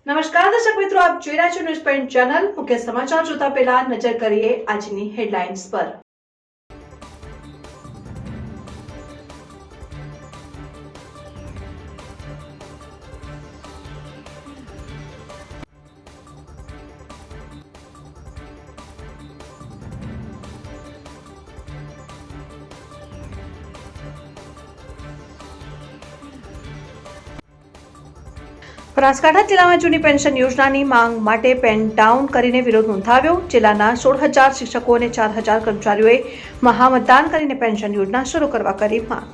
નમસ્કાર દર્શક મિત્રો, આપ જોઈ રહ્યા છો ન્યૂઝ પોઈન્ટ ચેનલ। મુખ્ય સમાચાર જોતા પહેલા નજર કરીએ આજની હેડલાઇન્સ પર। બનાસકાંઠા જિલ્લામાં જૂની પેન્શન યોજનાની માંગ માટે પેન ડાઉન કરીને વિરોધ નોંધાવ્યો। જિલ્લાના 16,000 શિક્ષકો અને 4,000 કર્મચારીઓએ મહામતદાન કરીને પેન્શન યોજના શરૂ કરવા કરી માંગ।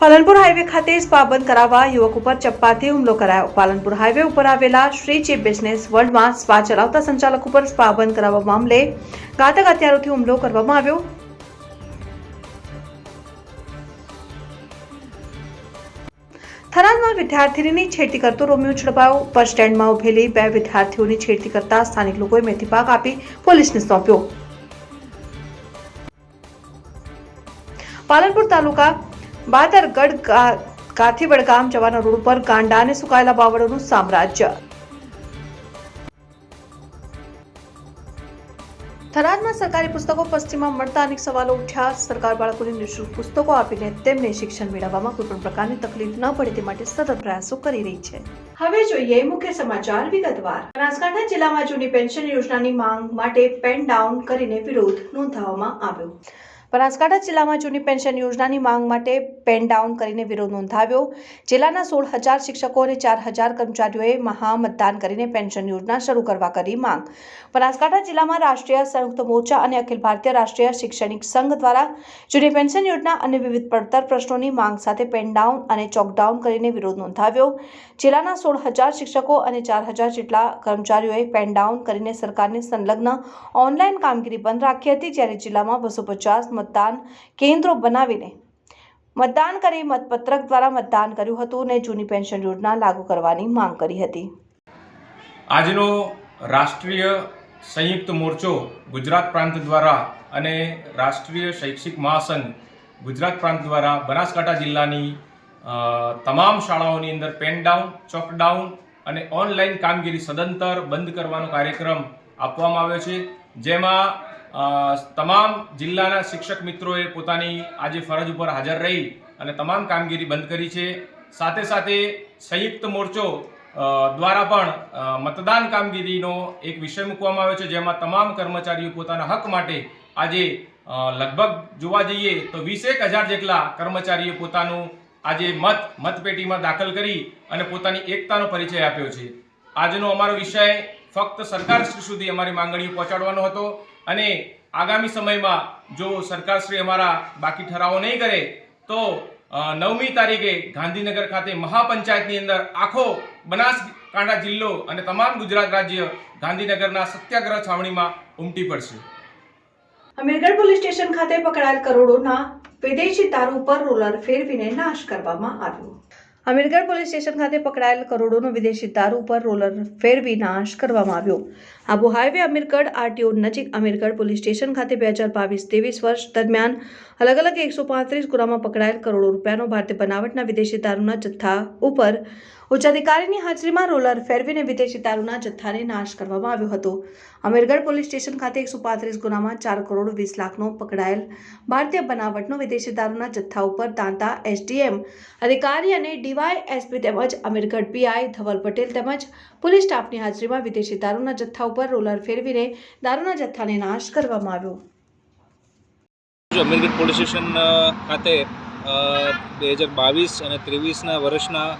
પાલનપુર હાઈવે ખાતે સ્પા બંધ કરાવવા યુવક ઉપર ચપ્પાથી હુમલો કરાયો। પાલનપુર હાઈવે ઉપર આવેલા શ્રી ચીફ બિઝનેસ વર્લ્ડમાં સ્પા ચલાવતા સંચાલક ઉપર સ્પા બંધ કરાવવા મામલે ઘાતક હથિયારોથી હુમલો કરવામાં આવ્યો। થરાદમાં વિદ્યાર્થીની છેડતી કરતો રોમિયો ઝડપાયો। બસ સ્ટેન્ડમાં ઉભેલી બે વિદ્યાર્થીઓની છેડતી કરતા સ્થાનિક લોકોએ મેથી પાક આપી પોલીસને સોંપ્યો। પાલનપુર તાલુકા બાદરગઢ ગાથીવડ ગામ જવાના રોડ ઉપર ગાંડા અને સુકાયેલા બાવળોનું સામ્રાજ્ય। થરાદમાં સરકારી પુસ્તકો પશ્ચિમમાં મળતા અનેક સવાલો ઉઠ્યા। સરકાર બાળકોને નિઃશુલ્ક પુસ્તકો આપીને તેમને શિક્ષણ મેળવવામાં કોઈ પણ પ્રકારની તકલીફ ન પડે તે માટે સતત પ્રયાસો કરી રહી છે। હવે જોઈએ મુખ્ય સમાચાર વિગતવાર। બનાસકાંઠા જિલ્લામાં જૂની પેન્શન યોજનાની માંગ માટે પેન ડાઉન કરીને વિરોધ નોંધાવવામાં આવ્યો। બનાસકાંઠા જિલ્લામાં જૂની પેન્શન યોજનાની માંગ માટે પેન ડાઉન કરીને વિરોધ નોંધાવ્યો। જિલ્લાના 16,000 શિક્ષકો અને 4,000 કર્મચારીઓએ મહામતદાન કરીને પેન્શન યોજના શરૂ કરવા કરી માંગ। બનાસકાંઠા જિલ્લામાં રાષ્ટ્રીય સંયુક્ત મોરચા અને અખિલ ભારતીય રાષ્ટ્રીય શૈક્ષણિક સંઘ દ્વારા જૂની પેન્શન યોજના અને વિવિધ પડતર પ્રશ્નોની માંગ સાથે પેન ડાઉન અને ચોકડાઉન કરીને વિરોધ નોંધાવ્યો। જિલ્લાના 16,000 શિક્ષકો અને 4,000 જેટલા કર્મચારીઓએ પેન ડાઉન કરીને સરકારની સંલગ્ન ઓનલાઈન કામગીરી બંધ રાખી હતી, જ્યારે જિલ્લામાં 250 મતદાન કેન્દ્રો બનાવીને મતદાન કરી મતપત્રક દ્વારા મતદાન કર્યું હતું અને જૂની પેન્શન યોજના લાગુ કરવાની માંગ કરી હતી। આજનો રાષ્ટ્રીય સંયુક્ત મોરચો ગુજરાત પ્રાંત દ્વારા અને રાષ્ટ્રીય શૈક્ષિક મહાસંઘ ગુજરાત પ્રાંત દ્વારા બનાસકાંઠા જિલ્લાની તમામ શાળાઓની અંદર પેન ડાઉન, ચોક ડાઉન અને ઓનલાઈન કામગીરી સદંતર બંધ કરવાનો કાર્યક્રમ આપવામાં આવ્યો છે, જેમાં તમામ જિલ્લાના શિક્ષક મિત્રોએ પોતાની આજે ફરજ ઉપર હાજર રહી અને તમામ કામગીરી બંધ કરી છે। સાથે સાથે સંયુક્ત મોરચો દ્વારા પણ મતદાન કામગીરીનો એક વિષય મૂકવામાં આવ્યો છે, જેમાં તમામ કર્મચારીઓ પોતાના હક માટે આજે લગભગ જોવા જઈએ તો 21,000 જેટલા કર્મચારીઓ પોતાનું આજે મતપેટીમાં દાખલ કરી અને પોતાની એકતાનો પરિચય આપ્યો છે। આજનો અમારો વિષય ફક્ત સરકારશ્રી સુધી અમારી માંગણીઓ પહોંચાડવાનો હતો અને આગામી સમયમાં જો સરકારશ્રી અમારા બાકી ઠરાવો નહીં કરે તો 9મી તારીખે ગાંધીનગર ખાતે મહાપંચાયતની અંદર આખો બનાસકાંઠા જિલ્લો અને તમામ ગુજરાત રાજ્ય ગાંધીનગરના સત્યાગ્રહ છાવણીમાં ઉમટી પડશે। અમીરગઢ પોલીસ સ્ટેશન ખાતે પકડાયેલ કરોડોના વિદેશી દારૂ પર રોલર ફેરવીને નાશ કરવામાં આવ્યો। અમીરગઢ પોલીસ સ્ટેશન ખાતે પકડાયેલ કરોડોનો વિદેશી દારૂ પર રોલર ફેરવી નાશ કરવામાં આવ્યો। આબુ હાઈવે અમીરગઢ આરટીઓ નજીક અમીરગઢ પોલીસ સ્ટેશન ખાતે 2022-23 વર્ષ દરમિયાન અલગ અલગ 135 ગુનામાં પકડાયેલ કરોડો રૂપિયાનો ભારતીય બનાવટના વિદેશી દારૂના જથ્થા ઉપર ઉચ્ચ અધિકારીની હાજરીમાં રોલર ફેરવીને વિદેશી દારૂના જથ્થાને નાશ કરવામાં આવ્યો હતો। અમીરગઢ પોલીસ સ્ટેશન ખાતે 135 ગુનામાં 4 કરોડ 20 લાખનો પકડાયેલ ભારતીય બનાવટનો વિદેશી દારૂના જથ્થા ઉપર દાંતા એસડીએમ અધિકારી અને ડીવાયએસપી તેમજ અમીરગઢ પીઆઈ ધવલ પટેલ તેમજ પોલીસ સ્ટાફની હાજરીમાં વિદેશી દારૂના જથ્થા ઉપર રોલર ફેરવીને દારૂના જથ્થાને નાશ કરવામાં આવ્યો। અમીરગઢ પોલીસ સ્ટેશન ખાતે 2022 અને 23ના વર્ષના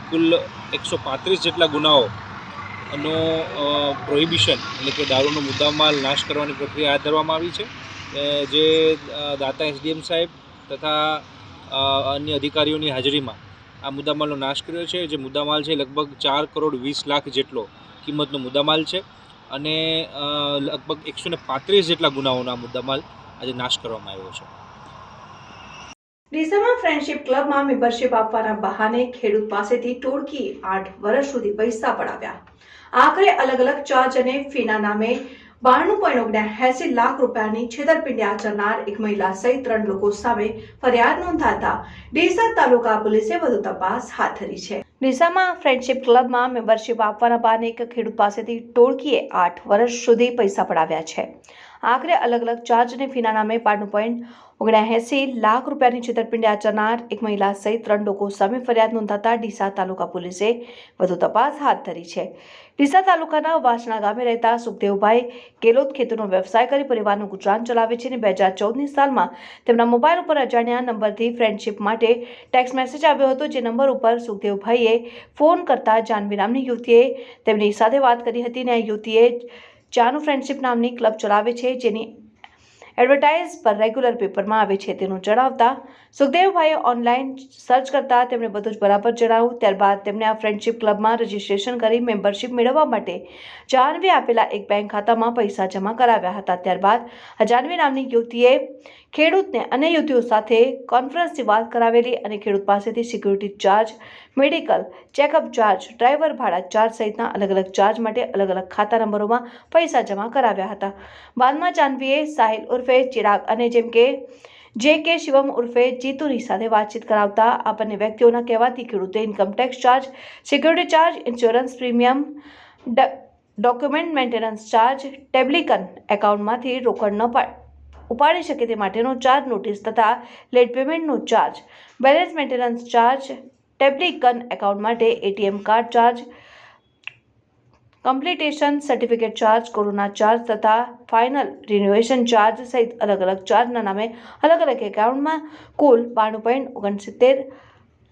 કુલ 135 જેટલા ગુનાઓનો પ્રોહિબિશન એટલે કે દારૂનો મુદ્દામાલ નાશ કરવાની પ્રક્રિયા હાથ ધરવામાં આવી છે, જે દાતા એસડીએમ સાહેબ તથા અન્ય અધિકારીઓની હાજરીમાં આ મુદ્દામાલનો નાશ કર્યો છે। જે મુદ્દામાલ છે લગભગ 4 કરોડ 20 લાખ જેટલો કિંમતનો મુદ્દામાલ છે અને લગભગ 135 જેટલા ગુનાઓનો આ મુદ્દામાલ આજે નાશ કરવામાં આવ્યો છે। ડીસામાં ફ્રેન્ડશિપ ક્લબમાં મેમ્બરશિપ આપવાના બહાને ખેડૂત પાસેથી ટોળકીએ 8 વર્ષ સુધી પૈસા પડાવ્યા। આખરે અલગ અલગ ચાર્જ અને ફીના નામે 92.79 લાખ રૂપિયાની છેતરપિંડી આચરનાર એક મહિલા સહિત 3 લોકો સામે ફરિયાદ નોંધાતા ડીસા તાલુકા પોલીસે વધુ તપાસ હાથ ધરી છે। ડીસામાં ફ્રેન્ડશિપ ક્લબમાં મેમ્બરશિપ આપવાના બહાને એક ખેડૂત પાસેથી ટોળકીએ 8 વર્ષ સુધી પૈસા પડાવ્યા છે. આખરે અલગ અલગ ચાર્જ અને ફીના નામે 5.79 લાખ રૂપિયાની છેતરપિંડી આચરનાર એક મહિલા સહિત 3 લોકો સામે ફરિયાદ નોંધાતા ડીસા તાલુકા પોલીસે વધુ તપાસ હાથ ધરી છે. ડીસા તાલુકાના વાસણા ગામે રહેતા સુખદેવભાઈ કેલોદ ખેતીનો વ્યવસાય કરી પરિવારનું ગુજરાન ચલાવે છે અને 2014ની સાલમાં તેમના મોબાઈલ ઉપર અજાણ્યા નંબરથી ફ્રેન્ડશિપ માટે ટેક્સ્ટ મેસેજ આવ્યો હતો. જે નંબર ઉપર સુખદેવભાઈએ ફોન કરતા જાનવી નામની યુવતીએ તેમની સાથે વાત કરી હતી અને આ યુવતીએ જાનુ ફ્રેન્ડશિપ નામની ક્લબ ચલાવે છે, જેની એડવર્ટાઇઝ પર રેગ્યુલર પેપરમાં આવે છે તેનું જણાવતા સુખદેવભાઈએ ઓનલાઈન સર્ચ કરતા તેમણે બધું જ બરાબર જણાવ્યું. ત્યારબાદ તેમણે આ ફ્રેન્ડશિપ ક્લબમાં રજીસ્ટ્રેશન કરી મેમ્બરશિપ મેળવવા માટે જાનવી આપેલા એક બેંક ખાતામાં પૈસા જમા કરાવ્યા હતા. ત્યારબાદ આ જાનવી નામની યુવતીએ ખેડૂતને અન્ય યુવતીઓ સાથે કોન્ફરન્સથી વાત કરાવેલી અને ખેડૂત પાસેથી security charge, medical checkup charge, driver ભાડા ચાર્જ સહિતના અલગ અલગ ચાર્જ માટે અલગ અલગ ખાતા નંબરોમાં પૈસા જમા કરાવ્યા હતા. બાદમાં જાનવીએ સાહિલ ઉર્ફે ચિરાગ અને જે.કે. શિવમ ઉર્ફે જીતુની સાથે વાતચીત કરાવતા આ બંને વ્યક્તિઓના કહેવાથી ખેડૂતે income tax charge, security charge, insurance premium, document maintenance charge, ટેબ્લિકન એકાઉન્ટમાંથી રોકડ ન ઉપાડી શકે તે માટેનો ચાર્જ, નોટિસ તથા લેટ પેમેન્ટનો ચાર્જ, બેલેન્સ મેન્ટેનન્સ ચાર્જ, ટેબ્લિકન એકાઉન્ટ માટે ATM card charge, completion certificate charge, corona charge તથા ફાઇનલ રિન્યુએશન ચાર્જ સહિત અલગ અલગ ચાર્જના નામે અલગ અલગ એકાઉન્ટમાં કુલ 92.69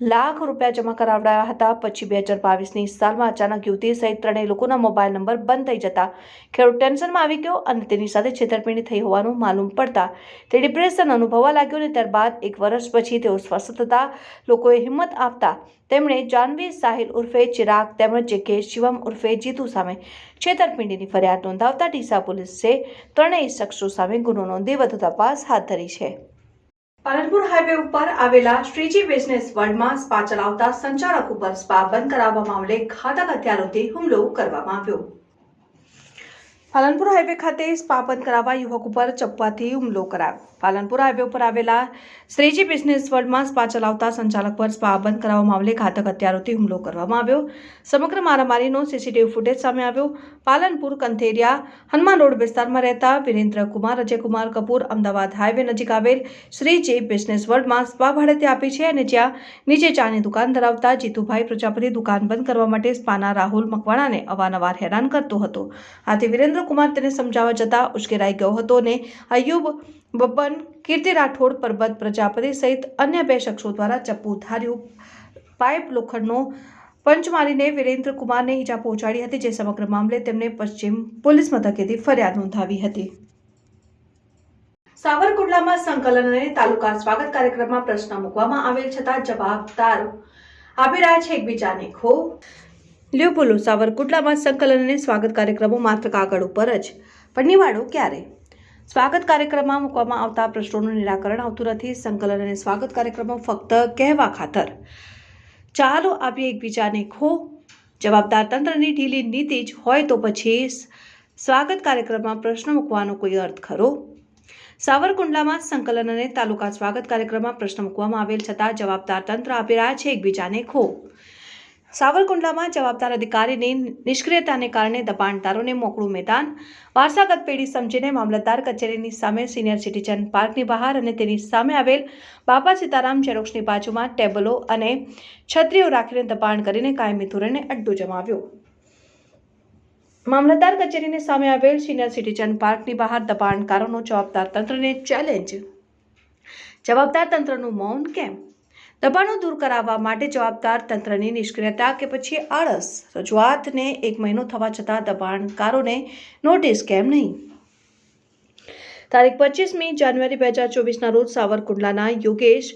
લાખ રૂપિયા જમા કરાવડાવ્યા હતા. પછી 2022ની સાલમાં અચાનક યુવતી સહિત 3 લોકોના મોબાઈલ નંબર બંધ થઈ જતા ખેડૂત ટેન્શનમાં આવી ગયો અને તેની સાથે છેતરપિંડી થઈ હોવાનું માલુમ પડતા તે ડિપ્રેશન અનુભવવા લાગ્યો અને ત્યારબાદ 1 વર્ષ પછી તેઓ સ્વસ્થ થતા લોકોએ હિંમત આપતા તેમણે જાનવી, સાહિલ ઉર્ફે ચિરાગ તેમજ જે.કે. શિવમ ઉર્ફે જીતુ સામે છેતરપિંડીની ફરિયાદ નોંધાવતા ડીસા પોલીસે 3 શખ્સો સામે ગુનો નોંધી વધુ તપાસ હાથ ધરી છે. પાલનપુર હાઈવે ઉપર આવેલા શ્રીજી બિઝનેસ વર્લ્ડમાં સ્પા ચલાવતા સંચાલક ઉપર સ્પા બંધ કરાવવા મામલે ઘાતક હથિયારોથી હુમલો કરવામાં આવ્યો. પાલનપુર હાઈવે ખાતે સ્પા બંધ કરાવવા યુવક ઉપર ચપ્પાથી હુમલો કરાયો. પાલનપુર હાઈવે ઉપર આવેલા શ્રીજી બિઝનેસ વર્લ્ડમાં સ્પા ચલાવતા સંચાલક પર સ્પા બંધ કરાવવા મામલે ઘાતક હથિયારોથી હુમલો કરવામાં આવ્યો. સમગ્ર મારામારીનો સીસીટીવી ફૂટેજ સામે આવ્યો. પાલનપુર કંથેરિયા હનુમાન રોડ વિસ્તારમાં રહેતા વિરેન્દ્ર કુમાર અજયકુમાર કપૂર અમદાવાદ હાઈવે નજીક આવેલ શ્રીજી બિઝનેસ વર્લ્ડમાં સ્પા ભાડેથી આપી છે અને જ્યાં નીચે ચાની દુકાન ધરાવતા જીતુભાઈ પ્રજાપતિ દુકાન બંધ કરવા માટે સ્પાના રાહુલ મકવાણાને અવારનવાર હેરાન કરતો હતો. આથી વિરેન્દ્ર કુમાર તેને સમજાવવા જતા ઉશ્કેરાઈ ગયો હતો અને અયુબ બબ્બન, કીર્તિ રાઠોડ, પરબત પ્રજાપતિ સહિત અન્ય 2 શખ્સો દ્વારા ચપ્પુ ધાર્યું પાઇપ લોખંડનો પંચ મારીને વિરેન્દ્ર કુમારને ઈજા પહોંચાડી હતી. જે સમગ્ર મામલે તેમને પશ્ચિમ પોલીસ મથકેથી ફરિયાદ નોંધાવી હતી. સાવરકુંડલામાં સંકલન અને તાલુકા સ્વાગત કાર્યક્રમમાં પ્રશ્ન મૂકવામાં આવેલ છતાં જવાબદાર આપી રહ્યા છે એકબીજાને ખો. લ્યો બોલો, સાવરકુંડલામાં સંકલન અને સ્વાગત કાર્યક્રમો માત્ર કાગળ ઉપર જ, પણ નિવાડો ક્યારે? સ્વાગત કાર્યક્રમમાં મૂકવામાં આવતા પ્રશ્નોનું નિરાકરણ આવતું નથી. સંકલન અને સ્વાગત કાર્યક્રમો ફક્ત કહેવા ખાતર. ચાલો આપીએ એકબીજાને ખો. જવાબદાર તંત્રની ઢીલી નીતિ જ હોય તો પછી સ્વાગત કાર્યક્રમમાં પ્રશ્ન મૂકવાનો કોઈ અર્થ ખરો? સાવરકુંડલામાં સંકલન અને તાલુકા સ્વાગત કાર્યક્રમમાં પ્રશ્ન મૂકવામાં આવેલ છતાં જવાબદાર તંત્ર આપી રહ્યા છે એકબીજાને ખો. સાવરકુંડલામાં જવાબદાર અધિકારીની નિષ્ક્રિયતાને કારણે દબાણદારોને મોકળું મેદાન. વારસાગત પેઢી સમજીને મામલતદાર કચેરીની સામે સિનિયર સિટીઝન પાર્કની બહાર અને તેની સામે આવેલ બાપા સીતારામ ઝેરોક્ષની બાજુમાં ટેબલો અને છત્રીઓ રાખીને દબાણ કરીને કાયમી ધોરણે અડ્ડો જમાવ્યો. મામલતદાર કચેરીની સામે આવેલ સિનિયર સિટીઝન પાર્કની બહાર દબાણકારોનો જવાબદાર તંત્રને ચેલેન્જ. જવાબદાર તંત્રનું મૌન કેમ? દબાણો દૂર કરાવવા માટે જવાબદાર તંત્રની નિષ્ક્રિયતા કે પછી આળસ? રજૂઆતને 1 મહિનો થવા છતાં દબાણકારોને નોટિસ કેમ નહીં? તારીખ 25મી જાન્યુઆરી 2024ના રોજ સાવરકુંડલાના યોગેશ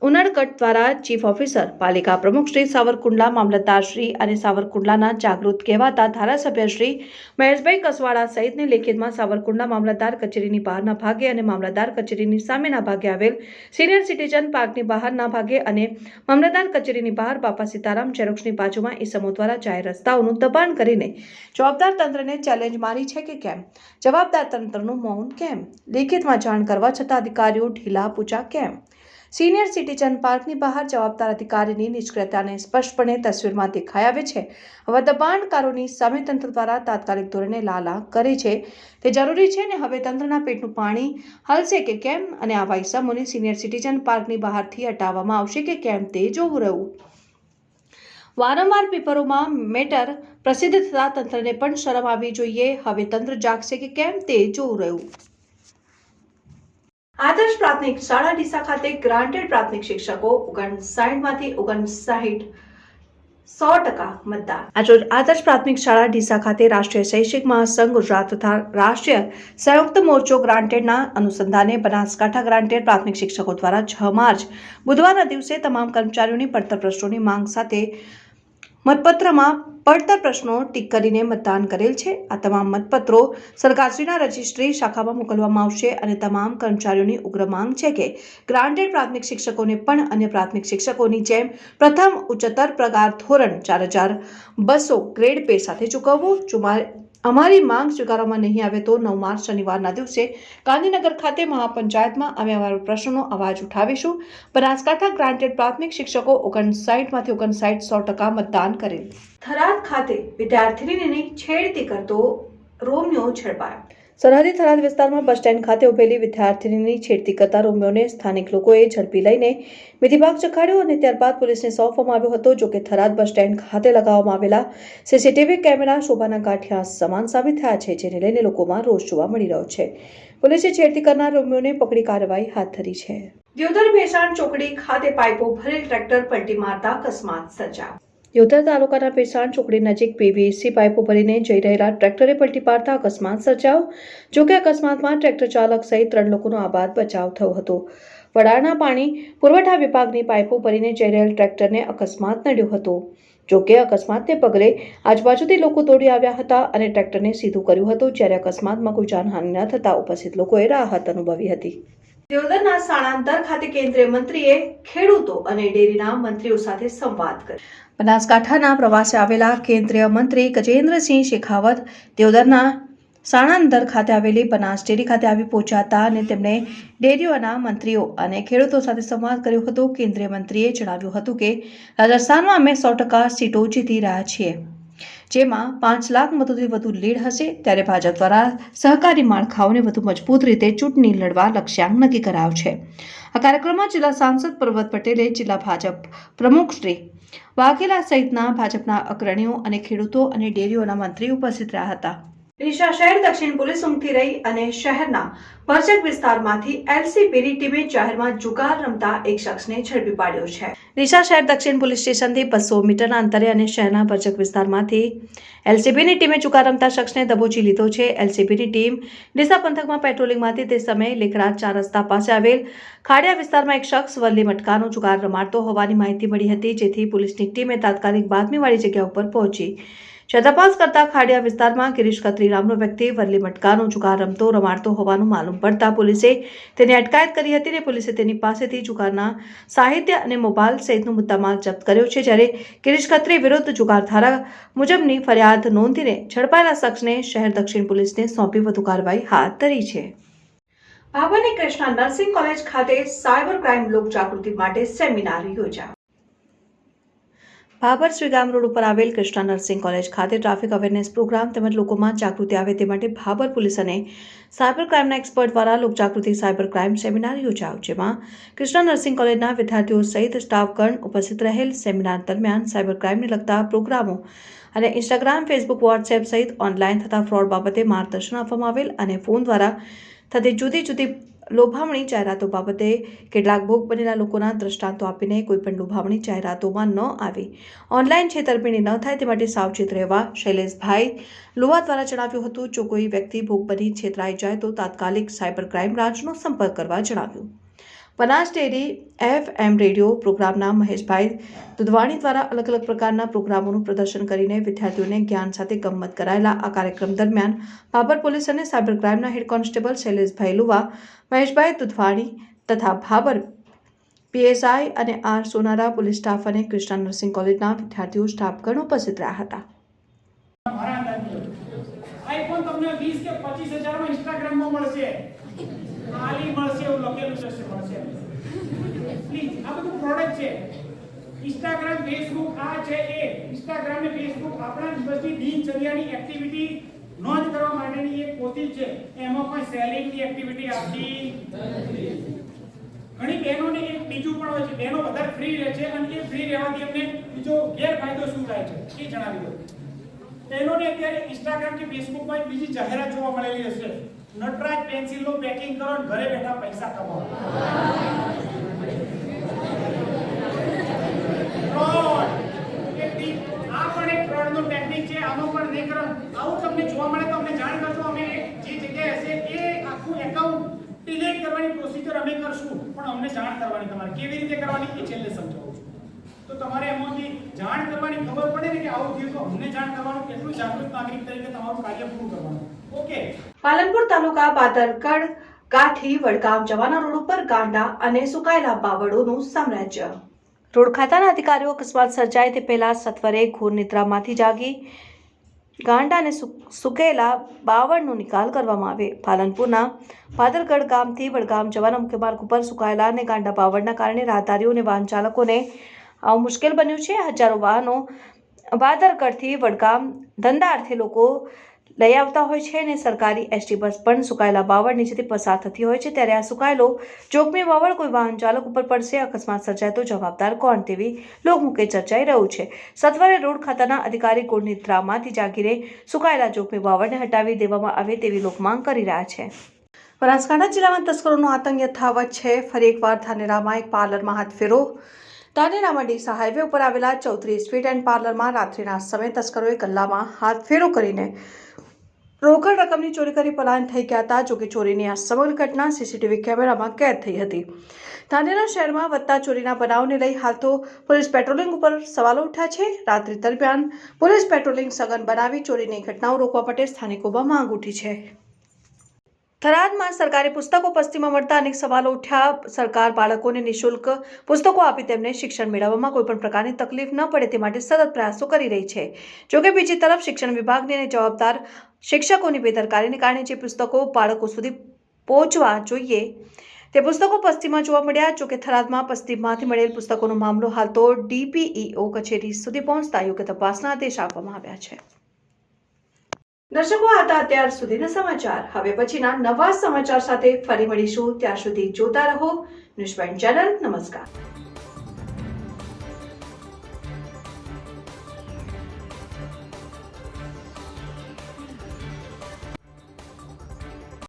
ઉનડકટ દ્વારા ચીફ ઓફિસર, પાલિકા પ્રમુખ શ્રી સાવરકુંડલા, મામલતદાર શ્રી અને સાવરકુંડલાના જાગૃત કહેવાતા ધારાસભ્ય શ્રી મહેશભાઈ કસવાડા સહિતને લેખિતમાં સાવરકુંડલા મામલતદાર કચેરીની બહારના ભાગે અને મામલતદાર કચેરીની સામેના ભાગે આવેલ સિનિયર સિટીઝન પાર્કની બહારના ભાગે અને મામલતદાર કચેરીની બહાર બાપા સીતારામ ઝેરોક્ષની બાજુમાં ઇસમો દ્વારા જાહેર રસ્તાઓનું દબાણ કરીને જવાબદાર તંત્રને ચેલેન્જ મારી છે કે કેમ? જવાબદાર તંત્રનું મૌન કેમ? લેખિતમાં જાણ કરવા છતાં અધિકારીઓ ઢીલા પૂછા કેમ? સિનિયર સિટીઝન પાર્કની બહાર જવાબદાર અધિકારીની નિષ્ક્રિયતાને સ્પષ્ટપણે તસવીરમાં દેખાઈ આવે છે. હવે દબાણકારોની સામે તંત્ર દ્વારા તાત્કાલિક ધોરણે લાલા કરે છે તે જરૂરી છે અને હવે તંત્રના પેટનું પાણી હલશે કે કેમ અને આવા ઇસમોને સિનિયર સિટીઝન પાર્કની બહારથી હટાવવામાં આવશે કે કેમ તે જોવું રહ્યું. વારંવાર પેપરોમાં મેટર પ્રસિદ્ધ થતા તંત્રને પણ શરમ આવવી જોઈએ. હવે તંત્ર જાગશે કે કેમ તે જોવું રહ્યું. આદર્શ પ્રાથમિક શાળા ડીસા ખાતે ગ્રાન્ટેડ પ્રાથમિક શિક્ષકો 59માંથી 100% મતદાન. આજરોજ આદર્શ પ્રાથમિક શાળા ડીસા ખાતે રાષ્ટ્રીય શૈક્ષિક મહાસંઘ ગુજરાત તથા રાષ્ટ્રીય સંયુક્ત મોરચો ગ્રાન્ટેડના અનુસંધાને બનાસકાંઠા ગ્રાન્ટેડ પ્રાથમિક શિક્ષકો દ્વારા 6 માર્ચ બુધવારના દિવસે તમામ કર્મચારીઓની પડતર પ્રશ્નોની માંગ સાથે મતપત્રમાં પડતર પ્રશ્નો ટીક કરીને મતદાન કરેલ છે. આ તમામ મતપત્રો સરકારશ્રીના રજિસ્ટ્રી શાખામાં મોકલવામાં આવશે અને તમામ કર્મચારીઓની ઉગ્ર માંગ છે કે ગ્રાન્ટેડ પ્રાથમિક શિક્ષકોને પણ અન્ય પ્રાથમિક શિક્ષકોની જેમ પ્રથમ ઉચ્ચતર પગાર ધોરણ 4200 ગ્રેડ પે સાથે ચૂકવવું. જો અમારી માંગ સ્વીકારવામાં નહીં આવે તો 9 માર્ચ શનિવારના દિવસે ગાંધીનગર ખાતે મહાપંચાયતમાં અમે અમારા પ્રશ્નોનો અવાજ ઉઠાવીશું. બનાસકાંઠા ગ્રાન્ટેડ પ્રાથમિક શિક્ષકો 59માંથી 59 100% મતદાન કરેલ. થરાદ ખાતે વિદ્યાર્થીનીની છેડતી કરતો રોમિયો ઝડપાયો. સરહદી થરાદ વિસ્તારમાં બસ સ્ટેન્ડ ખાતે ઉભેલી વિદ્યાર્થીનીની છેડતી કરતા રોમિયોને સ્થાનિક લોકોએ ઝડપી લઈને મિથીભાગ ચખાડ્યો અને ત્યારબાદ પોલીસને સોંપવામાં આવ્યો હતો. જોકે થરાદ બસ સ્ટેન્ડ ખાતે લગાવવામાં આવેલા સીસીટીવી કેમેરા શોભાના ગાંઠિયા સમાન સાબિત થયા છે, જેને લઈને લોકોમાં રોષ જોવા મળી રહ્યો છે. પોલીસે છેડતી કરનાર રોમિયોને પકડી કાર્યવાહી હાથ ધરી છે. દિયોદર ભેસાણ ચોકડી ખાતે પાઇપો ભરેલ ટ્રેક્ટર પલટી મારતા અકસ્માત સર્જાયો. દિયોદર તાલુકાના ભેસાણ ચોકડી નજીક પીવીસી પાઇપો ભરીને જઈ રહેલા ટ્રેક્ટરે પલટી પાડતા અકસ્માત સર્જાયો. જોકે અકસ્માતમાં ટ્રેક્ટર ચાલક સહિત 3 લોકોનો આબાદ બચાવ થયો હતો. વડાળના પાણી પુરવઠા વિભાગની પાઇપો ભરીને જઈ રહેલ ટ્રેક્ટરને અકસ્માત નડ્યો હતો. જોકે અકસ્માતને પગલે આજુબાજુથી લોકો દોડી આવ્યા હતા અને ટ્રેક્ટરને સીધું કર્યું હતું, જ્યારે અકસ્માતમાં કોઈ જાનહાનિ ન થતા ઉપસ્થિત લોકોએ રાહત અનુભવી હતી. દિયોદરના સાણાંતર ખાતે કેન્દ્રીય મંત્રીએ ખેડૂતો અને ડેરીના મંત્રીઓ સાથે સંવાદ કર્યો. બનાસકાંઠાના પ્રવાસે આવેલા કેન્દ્રીય મંત્રી ગજેન્દ્રસિંહ શેખાવત દિયોદરના સાણાંતર ખાતે આવેલી બનાસ ડેરી ખાતે આવી પહોંચ્યા હતા અને તેમણે ડેરીઓના મંત્રીઓ અને ખેડૂતો સાથે સંવાદ કર્યો હતો. કેન્દ્રીય મંત્રીએ જણાવ્યું હતું કે રાજસ્થાનમાં અમે 100% સીટો જીતી રહ્યા છીએ, જેમાં 5 લાખ મતોથી વધુ લીડ હશે. ત્યારે ભાજપ દ્વારા સહકારી માળખાઓને વધુ મજબૂત રીતે ચૂંટણી લડવા લક્ષ્યાંક નક્કી કરાયો છે. આ કાર્યક્રમમાં જિલ્લા સાંસદ પર્વત પટેલે, જિલ્લા ભાજપ પ્રમુખ શ્રી વાઘેલા સહિતના ભાજપના અગ્રણીઓ અને ખેડૂતો અને ડેરીઓના મંત્રી ઉપસ્થિત રહ્યા હતા. ડીસા શહેર દક્ષિણ પોલીસ ઊંઘતી રહી અને શહેરના ભરચક વિસ્તારમાંથી એલસીબીની ટીમે જાહેરમાં જુગાર રમતા એક શખ્સને ઝડપી પાડ્યો છે. ડીસા શહેર દક્ષિણ પોલીસ સ્ટેશનથી 200 મીટરના અંતરે અને શહેરના ભરચક વિસ્તારમાંથી એલસીબીની ટીમે જુગાર રમતા શખ્સને દબોચી લીધો છે. એલસીબીની ટીમ ડીસા પંથકમાં પેટ્રોલિંગમાંથી તે સમયે લેખરાજ 4 રસ્તા પાસે આવેલ ખાડિયા વિસ્તારમાં એક શખ્સ વલ્લી મટકાનો જુગાર રમાડતો હોવાની માહિતી મળી હતી, જેથી પોલીસની ટીમે તાત્કાલિક બાતમીવાળી જગ્યા ઉપર પહોંચી તપાસ કરતા ખાડિયા વિસ્તારમાં ગિરીશ ખત્રી નામનો વ્યક્તિ વલ્લી મટકાનો જુગાર રમાડતો હોવાનું માલુમ પડતા પોલીસે તેની અટકાયત કરી હતી અને પોલીસે તેની પાસેથી જુગારના સાહિત્ય અને મોબાઈલ સહિતનો મુદ્દામાલ જપ્ત કર્યો છે. જ્યારે ગિરીશ ખત્રી વિરુદ્ધ જુગાર ધારા મુજબની ફરિયાદ નોંધીને ઝડપાયેલા શખ્સને શહેર દક્ષિણ પોલીસને સોંપી વધુ કાર્યવાહી હાથ ધરી છે. ભાભરની કૃષ્ણા નર્સિંગ કોલેજ ખાતે સાયબર ક્રાઇમ લોક જાગૃતિ માટે સેમિનાર યોજાયો. ભાભર શ્રીગામ રોડ ઉપર આવેલ કૃષ્ણા નર્સિંગ કોલેજ ખાતે ટ્રાફિક અવેરનેસ પ્રોગ્રામ તેમજ લોકોમાં જાગૃતિ આવે તે માટે ભાભર પોલીસ અને સાયબર ક્રાઇમના એક્સપર્ટ દ્વારા લોકજાગૃતિ સાયબર ક્રાઇમ સેમિનાર યોજાયો, જેમાં કૃષ્ણા નર્સિંગ કોલેજના વિદ્યાર્થીઓ સહિત સ્ટાફગણ ઉપસ્થિત રહેલ. સેમિનાર દરમિયાન સાયબર ક્રાઇમને લગતા પ્રોગ્રામો અને ઇન્સ્ટાગ્રામ, ફેસબુક, વોટ્સએપ સહિત ઓનલાઈન થતા ફ્રોડ બાબતે માર્ગદર્શન આપવામાં આવેલ અને ફોન દ્વારા થતી જુદી જુદી લોભામણી જાહેરાતો બાબતે કેટલાક ભોગ બનેલા લોકોના દ્રષ્ટાંતો આપીને કોઈપણ લોભામણી જાહેરાતોમાં ન આવી ઓનલાઈન છેતરપિંડી ન થાય તે માટે સાવચેત રહેવા શૈલેષભાઈ લુવા દ્વારા જણાવ્યું હતું. જો કોઈ વ્યક્તિ ભોગ બની છેતરાઈ જાય તો તાત્કાલિક સાયબર ક્રાઇમ બ્રાન્ચનો સંપર્ક કરવા જણાવ્યું. બનાસ ડેરી FM રેડિયો પ્રોગ્રામના મહેશભાઈ દુધવાણી દ્વારા અલગ અલગ પ્રકારના પ્રોગ્રામોનું પ્રદર્શન કરીને વિદ્યાર્થીઓને જ્ઞાન સાથે ગમ્મત કરાયેલા આ કાર્યક્રમ દરમિયાન ભાભર પોલીસ અને સાયબર ક્રાઇમના હેડ કોન્સ્ટેબલ શૈલેષભાઈ લુવા, મહેશભાઈ દુધવાણી તથા ભાભર PSI અને R સોનારા પોલીસ સ્ટાફ અને કૃષ્ણા નર્સિંગ કોલેજના વિદ્યાર્થીઓ સ્ટાફગણ ઉપસ્થિત રહ્યા હતા. આઈફોન તમને 20 કે 25 હજારમાં ઇન્સ્ટાગ્રામમાં મળશે, ખાલી મળશે એવું લખેલું છે મળશે. પ્લીઝ આ બધું પ્રોડક્ટ છે. ઇન્સ્ટાગ્રામ ફેસબુક આ છે એ ઇન્સ્ટાગ્રામ ને ફેસબુક આપણા દિવસની દિનચર્યાની એક્ટિવિટી નોંધ કરવા માટેની એક પોથી છે. એમાં કોઈ સેલિંગની એક્ટિવિટી આપતી નથી. ઘણી બહેનોને એક બીજું પણ હોય છે, બહેનો વધારે ફ્રી રહે છે અને એ ફ્રી રહેવાથી એમને બીજો ગેરફાયદો શું થાય છે એ જણાવી દો. બહેનોને અત્યારે ઇન્સ્ટાગ્રામ કે ફેસબુકમાં એક બીજી જાહેરાત જોવા મળેલી હશે, નટરાજ પેન્સિલનું પેકિંગ કરો અને ઘરે બેઠા પૈસા કમાઓ. ફ્રોડ. આ પણ એક ફ્રોડનો ટેકનિક છે. આમાં પણ નહીં કરો. આવું તમને જોવા મળે તો અમને જાણ કરજો. અમે જે જગ્યાએ હશે એ આખું એકાઉન્ટ ડિલીટ કરવાની પ્રોસિજર અમે કરશું, પણ અમને જાણ કરવાની. તમારે કેવી રીતે કરવાની એ છેલ્લે સમજાવું છું. તો તમારે એમાંથી જાણ કરવાની ખબર પડે ને કે આવું થયું તો અમને જાણ કરવાનું, કેટલું જાગૃત નાગરિક તરીકે તમારું કાર્ય પૂરું કરવાનું. ઓકે. પાલનપુર તાલુકા બાદરગઢ ગાથી વડગામ જવાના રોડ ઉપર ગાંડા અને સુકાયેલા બાવળોનું સામ્રાજ્ય. રોડ ખાતાના અધિકારીઓ અકસ્માત સર્જાય તે પહેલા સત્વરે ઘોર નિદ્રામાંથી જાગી ગાંડા અને સુકેલા બાવળનો નિકાલ કરવામાં આવે. પાલનપુરના ભાદરગઢ ગામથી વડગામ જવાના મુખ્ય માર્ગ ઉપર સુકાયેલા અને ગાંડા બાવળના કારણે રાહદારીઓ અને વાહન ચાલકોને આવું મુશ્કેલ બન્યું છે. હજારો વાહનો ભાદરગઢથી વડગામ ધંધા અર્થે લોકો લઈ આવતા હોય છે અને સરકારી એસટી બસ પણ સુકાયેલા બાવળ નીચેથી પસાર થતી હોય છે. ત્યારે આ સુકાયેલો જોખમી બાવળ કોઈ વાહન ચાલક ઉપર પડશે, અકસ્માત સર્જાય તો જવાબદાર કોણ તેવી લોકમુખે ચર્ચાઈ રહ્યું છે. સત્વરે રોડ ખાતાના અધિકારી ગોળ નિદ્રામાંથી જાગીને સુકાયેલા જોખમી બાવળને હટાવી દેવામાં આવે તેવી લોકમાંગ કરી રહ્યા છે. બનાસકાંઠા જિલ્લામાં તસ્કરોનો આતંક યથાવત છે. ફરી એકવાર ધાનેરામાં એક પાર્લરમાં હાથફેરો. ધાનેરામાં ડીસા હાઈવે ઉપર આવેલા 34 સ્વીટ એન્ડ પાર્લરમાં રાત્રિના સમયે તસ્કરોએ ગલ્લામાં હાથફેરો કરીને રોકડ રકમની ચોરી કરી પલાયન થઈ ગયા હતા. જોકે ચોરીની આ સમગ્ર ઘટના સીસીટીવી કેમેરામાં કેદ થઈ હતી. ધાનેરા શહેરમાં વધતા ચોરીના બનાવને લઈ હાલ તો પોલીસ પેટ્રોલિંગ ઉપર સવાલો ઉઠ્યા છે. રાત્રિ દરમિયાન પોલીસ પેટ્રોલિંગ સઘન બનાવી ચોરીની ઘટનાઓ રોકવા માટે સ્થાનિકોમાં માંગ ઉઠી છે. થરાદમાં સરકારી પુસ્તકો પસ્તીમાં મળતા અનેક સવાલો ઉઠ્યા. સરકાર બાળકોને નિઃશુલ્ક પુસ્તકો આપી તેમને શિક્ષણ મેળવવામાં કોઈપણ પ્રકારની તકલીફ ન પડે તે માટે સતત પ્રયાસો કરી રહી છે. જોકે બીજી તરફ શિક્ષણ વિભાગની અને જવાબદાર શિક્ષકોની બેદરકારીને કારણે જે પુસ્તકો બાળકો સુધી પહોંચવા જોઈએ તે પુસ્તકો પસ્તીમાં જોવા મળ્યા. જોકે થરાદમાં પસ્તીમાંથી મળેલ પુસ્તકોનો મામલો હાલ તો DPEO કચેરી સુધી પહોંચતા યોગ્ય તપાસના આદેશ આપવામાં આવ્યા છે. દર્શકો, આ હતા અત્યાર સુધીના સમાચાર. હવે પછીના નવા સમાચાર સાથે ફરી મળીશું. ત્યાં સુધી જોતા રહો ન્યૂઝ પોઈન્ટ ચેનલ. નમસ્કાર.